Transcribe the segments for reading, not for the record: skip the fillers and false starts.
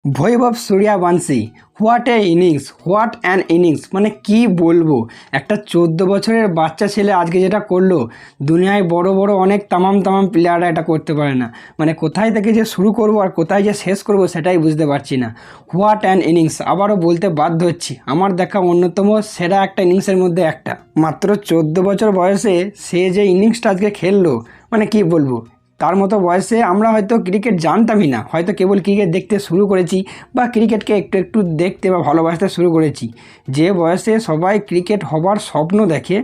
Vaibhav Suryavanshi, what a innings, what an innings. মানে কি বলবো, একটা 14 বছরের বাচ্চা ছেলে আজকে যেটা করলো, দুনিয়ায় বড় বড় অনেক তামাম তামাম প্লেয়াররা এটা করতে পারে না। মানে কোথায় থেকে যে শুরু করব আর কোথায় যে শেষ করব সেটাই বুঝতে পারছি না। হোয়াট অ্যান ইনিংস, আবারও বলতে বাধ্য হচ্ছি, আমার দেখা অন্যতম সেরা একটা ইনিংসের মধ্যে একটা। মাত্র 14 বছর বয়সে সে যে ইনিংসটা আজকে খেললো, মানে কি বলবো। তার মতো বয়সে আমরা হয়তো ক্রিকেট জানতামই না, হয়তো কেবল ক্রিকেট দেখতে শুরু করেছি বা ক্রিকেটকে একটু একটু দেখতে বা ভালোবাসতে শুরু করেছি। যে বয়সে সবাই ক্রিকেট হবার স্বপ্ন দেখে,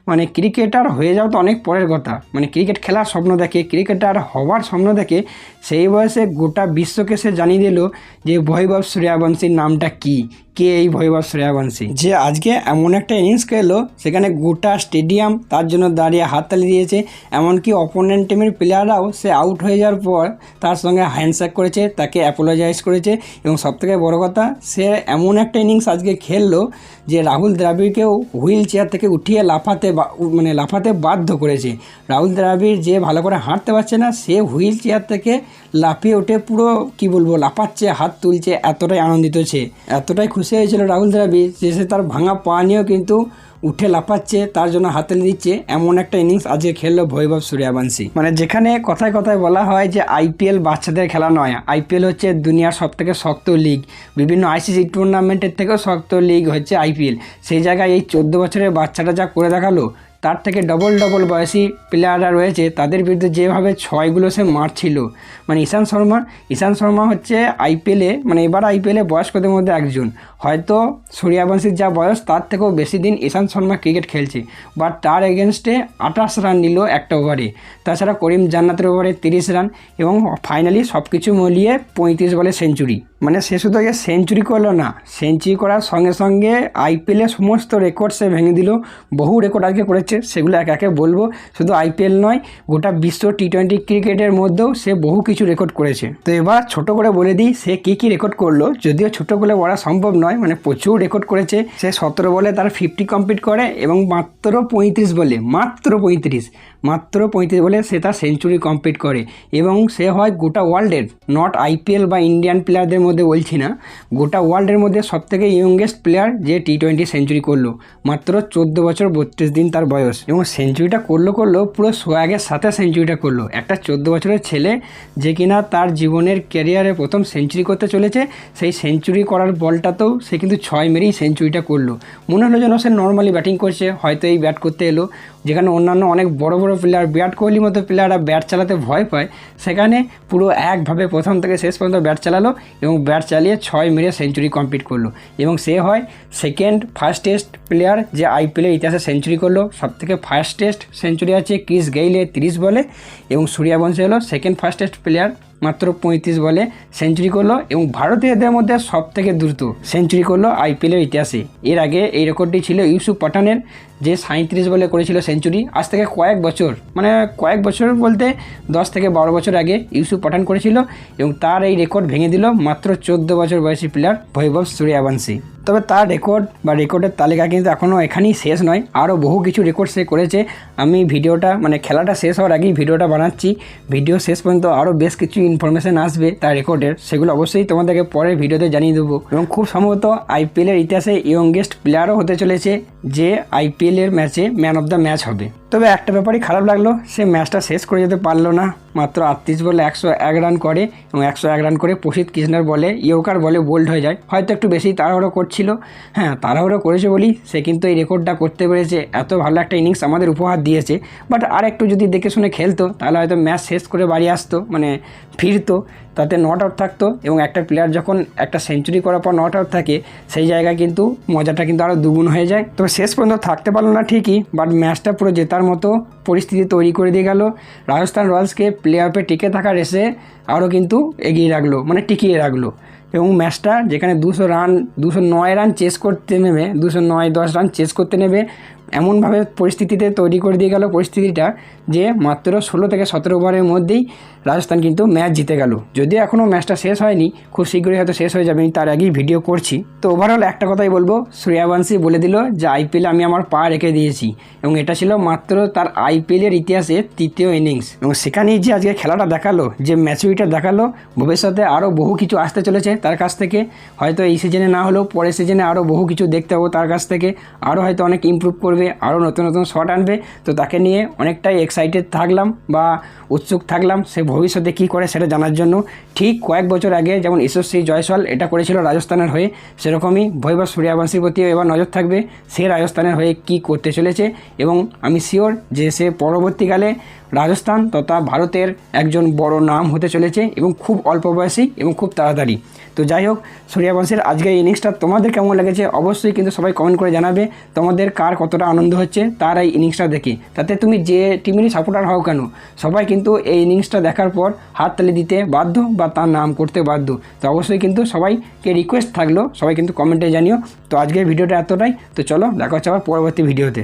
মানে ক্রিকেটার হয়ে যাওয়া তো অনেক পরের কথা, মানে ক্রিকেট খেলার স্বপ্ন দেখে, ক্রিকেটার হওয়ার স্বপ্ন দেখে, সেই বয়সে গোটা বিশ্বকে সে জানিয়ে দিল যে ভৈভব সূর্যবংশীর নামটা কী, কে এই ভৈভব সূর্যবংশী। যে আজকে এমন একটা ইনিংস খেললো সেখানে গোটা স্টেডিয়াম তার জন্য দাঁড়িয়ে হাততালি দিয়েছে, এমনকি অপোনেন্ট টিমের প্লেয়াররাও সে আউট হয়ে যাওয়ার পর তার সঙ্গে হ্যান্ডশেক করেছে, তাকে অ্যাপোলোজাইজ করেছে। এবং সবথেকে বড় কথা, সে এমন একটা ইনিংস আজকে খেললো যে রাহুল দ্রাবিড়কেও হুইল চেয়ার থেকে উঠিয়ে লাফাতে বাধ্য করেছে। রাহুল দ্রাবিড় যে ভালো করে হাঁটতে পারছে না, সে হুইল চেয়ার থেকে লাফিয়ে উঠে পুরো কি বলবো লাফাচ্ছে, হাত তুলছে, এতটাই আনন্দিত সে, এতটাই খুশি হয়েছিল রাহুল দ্রাবিড় যে সে তার ভাঙা পা নিয়েও কিন্তু উঠে লাফাচ্ছে, তার জন্য হাততালি দিচ্ছে। এমন একটা ইনিংস আজকে খেললো ভৈভব সূর্যবংশী। মানে যেখানে কথায় কথায় বলা হয় যে আইপিএল বাচ্চাদের খেলা নয়, আইপিএল হচ্ছে দুনিয়ার সবথেকে শক্ত লিগ, বিভিন্ন আইসিসি টুর্নামেন্টের থেকেও শক্ত লিগ হচ্ছে আইপিএল। সেই জায়গায় এই 14 বছরের বাচ্চাটা যা করে দেখালো, তার থেকে ডবল বয়সী প্লেয়াররা রয়েছে, তাদের বিরুদ্ধে যেভাবে ছয়গুলো সে মারছিল। মানে ঈশান্ত শর্মা হচ্ছে আইপিএলে, মানে এবার আইপিএলে বয়স্কদের মধ্যে একজন। হয়তো সূর্যবংশীর যা বয়স তার থেকেও বেশি দিন ঈশান্ত শর্মা ক্রিকেট খেলছে, বাট তার এগেনস্টে 28 রান নিল একটা ওভারে। তাছাড়া করিম জান্নাতের ওভারে 30 রান, এবং ফাইনালি সব কিছু মিলিয়ে 35 বলে সেঞ্চুরি। মানে সে শুধু আগে সেঞ্চুরি করলো না, সেঞ্চুরি করার সঙ্গে সঙ্গে আইপিএলের সমস্ত রেকর্ড সে ভেঙে দিল। বহু রেকর্ড আজকে করেছে, সেগুলো একে একে বলবো। শুধু আইপিএল নয়, গোটা বিশ্ব টি20 ক্রিকেটের মধ্যেও সে বহু কিছু রেকর্ড করেছে। তো এবার ছোট করে বলে দিই সে কী রেকর্ড করলো, যদিও ছোট করে বলা সম্ভব নয়, মানে প্রচুর রেকর্ড করেছে। সে 17 বলে তার 50 কমপ্লিট করে, এবং মাত্র 35 বলে সে তার সেঞ্চুরি কমপ্লিট করে। এবং সে হয় গোটা ওয়ার্ল্ডের, নট আইপিএল বা ইন্ডিয়ান প্লেয়ারদের মধ্যে বলছি না, গোটা ওয়ার্ল্ডের মধ্যে সবথেকে ইয়ংগেস্ট প্লেয়ার যে টি20 সেঞ্চুরি করলো। মাত্র 14 বছর 32 দিন তার বয়স, এবং সেঞ্চুরিটা করলো পুরো সোয়াগের সাথে সেঞ্চুরিটা করলো। একটা 14 বছরের ছেলে যে কিনা তার জীবনের ক্যারিয়ারে প্রথম সেঞ্চুরি করতে চলেছে, সেই সেঞ্চুরি করার বলটাতেও সে কিন্তু 6 মেরেই সেঞ্চুরিটা করলো। মনে হলো যেন সে নর্মালি ব্যাটিং করছে, হয়তো এই ব্যাট করতে এলো। যেখানে অন্যান্য অনেক বড় প্লেয়ার, বিরাট কোহলির মতো প্লেয়াররা ব্যাট চালাতে ভয় পায়, সেখানে পুরো একভাবে প্রথম থেকে শেষ পর্যন্ত ব্যাট চালালো, এবং ব্যাট চালিয়ে 6 মেরে সেঞ্চুরি কমপ্লিট করলো। এবং সে হয় ফার্স্টেস্ট প্লেয়ার যে আইপিএলের ইতিহাসে সেঞ্চুরি করলো। সবথেকে ফার্স্টেস্ট সেঞ্চুরি আছে ক্রিস গেইলের 30 বলে, এবং সূর্যবংশী হলো ফার্স্টেস্ট প্লেয়ার, মাত্র 35 বলে সেঞ্চুরি করলো, এবং ভারতীয়দের মধ্যে সবথেকে দ্রুত সেঞ্চুরি করলো আইপিএলের ইতিহাসে। এর আগে এই রেকর্ডটি ছিল ইউসুফ পাঠানের, যে 37 বলে করেছিল সেঞ্চুরি। আজ থেকে কয়েক বছর বলতে 10 থেকে 12 বছর আগে ইউসুফ পাঠান করেছিল, এবং তার এই রেকর্ড ভেঙে দিল মাত্র 14 বছর বয়সী প্লেয়ার ভৈভব সূর্যবংশী। তবে তার রেকর্ডের তালিকা কিন্তু এখনও এখানেই শেষ নয়, আরও বহু কিছু রেকর্ড সে করেছে। আমি ভিডিওটা খেলাটা শেষ হওয়ার আগেই ভিডিওটা বানাচ্ছি, ভিডিও শেষ পর্যন্ত আরও বেশ কিছু ইনফরমেশান আসবে তার রেকর্ডের, সেগুলো অবশ্যই তোমাদেরকে পরের ভিডিওতে জানিয়ে দেবো। এবং খুব সম্ভবত আইপিএলের ইতিহাসে ইয়ংগেস্ট প্লেয়ারও হতে চলেছে যে আইপিএলের ম্যাচে ম্যান অফ দ্য ম্যাচ হবে। তবে একটা ব্যাপারই খারাপ লাগলো, সে ম্যাচটা শেষ করে যেতে পারলো না। মাত্র 38 বলে 101 রান করে, এবং 101 রান করে প্রসিদ্ধ কৃষ্ণার বলে ইয়র্কার বলে বোল্ড হয়ে যায়। হয়তো একটু বেশি তাড়াহুড়ো করছিল, তাড়াহুড়ো করেছে বলি সে কিন্তু এই রেকর্ডটা করতে পেরেছে। এত ভালো একটা ইনিংস আমাদের উপহার দিয়েছে, বাট আর একটু যদি দেখে শুনে খেলতো তাহলে হয়তো ম্যাচ শেষ করে বাড়ি আসতো, ফিরতো, তাতে নট আউট থাকতো। এবং একটা প্লেয়ার যখন একটা সেঞ্চুরি করার পর নট আউট থাকে, সেই জায়গায় কিন্তু মজাটা কিন্তু আরও দুগুণ হয়ে যায়। তবে শেষ পর্যন্ত থাকতে পারলো না ঠিকই, বাট ম্যাচটা পুরো জেতার মতো পরিস্থিতি তৈরি করে দিয়ে গেল। রাজস্থান রয়্যালসকে প্লে অফে টিকে থাকার রেসে আরও কিন্তু এগিয়ে রাখলো, টিকিয়ে রাখলো। এবং ম্যাচটা যেখানে 209 রান চেস করতে নেবে, 209-10 রান চেস করতে নেবে, এমনভাবে পরিস্থিতিতে তৈরি করে দিয়ে গেল পরিস্থিতিটা, যে মাত্র 16 থেকে 17 ওভারের মধ্যেই রাজস্থান কিন্তু ম্যাচ জিতে গেল। যদিও এখনও ম্যাচটা শেষ হয়নি, খুব শীঘ্রই হয়তো শেষ হয়ে যাবে, আমি তার আগেই ভিডিও করছি। তো ওভারঅল একটা কথাই বলবো, সূর্যবংশী বলে দিল যে আইপিএলে আমি আমার পা রেখে দিয়েছি, এবং এটা ছিল মাত্র তার আইপিএলের ইতিহাসে তৃতীয় ইনিংস। এবং সেখানেই যে আজকে খেলাটা দেখালো, যে ম্যাচুরিটা দেখালো, ভবিষ্যতে আরও বহু কিছু আসতে চলেছে তার কাছ থেকে। হয়তো এই সিজনে না হলেও পরের সিজনে আরও বহু কিছু দেখতে পাবো তার কাছ থেকে। আরও হয়তো অনেক ইমপ্রুভ করবে, আরও নতুন নতুন শট আনবে। তো তাকে নিয়ে অনেকটাই এক্সাইটেড থাকলাম বা উৎসুক থাকলাম সে ভবিষ্যতে কী করে সেটা জানার জন্য। ঠিক কয়েক বছর আগে যেমন যশস্বী জয়সওয়াল এটা করেছিল রাজস্থানের হয়ে, সেরকমই ভৈভব সূর্যবংশীর প্রতিও এবার নজর থাকবে সে রাজস্থানের হয়ে কী করতে চলেছে। এবং আমি শিওর যে সে পরবর্তীকালে রাজস্থান তথা ভারতের একজন বড় নাম হতে চলেছে, এবং খুব অল্প বয়সী এবং খুব তাড়াতাড়ি। তো যাই হোক, সূর্যবংশীর আজকের ইনিংসটা তোমাদের কেমন লেগেছে অবশ্যই কিন্তু সবাই কমেন্ট করে জানাবে। তোমাদের কার কতটা আনন্দ হচ্ছে তার এই ইনিংসটা দেখে। তাতে তুমি যে টিমেরই সাপোর্টার হও কেন, সবাই কিন্তু এই ইনিংসটা দেখার পর হাততালি দিতে বাধ্য বা তার নাম করতে বাধ্য। তো অবশ্যই কিন্তু সবাইকে রিকোয়েস্ট থাকলো, সবাই কিন্তু কমেন্টে জানিও। তো আজকের ভিডিওটা এতটাই। তো চলো দেখা হচ্ছে আবার পরবর্তী ভিডিওতে।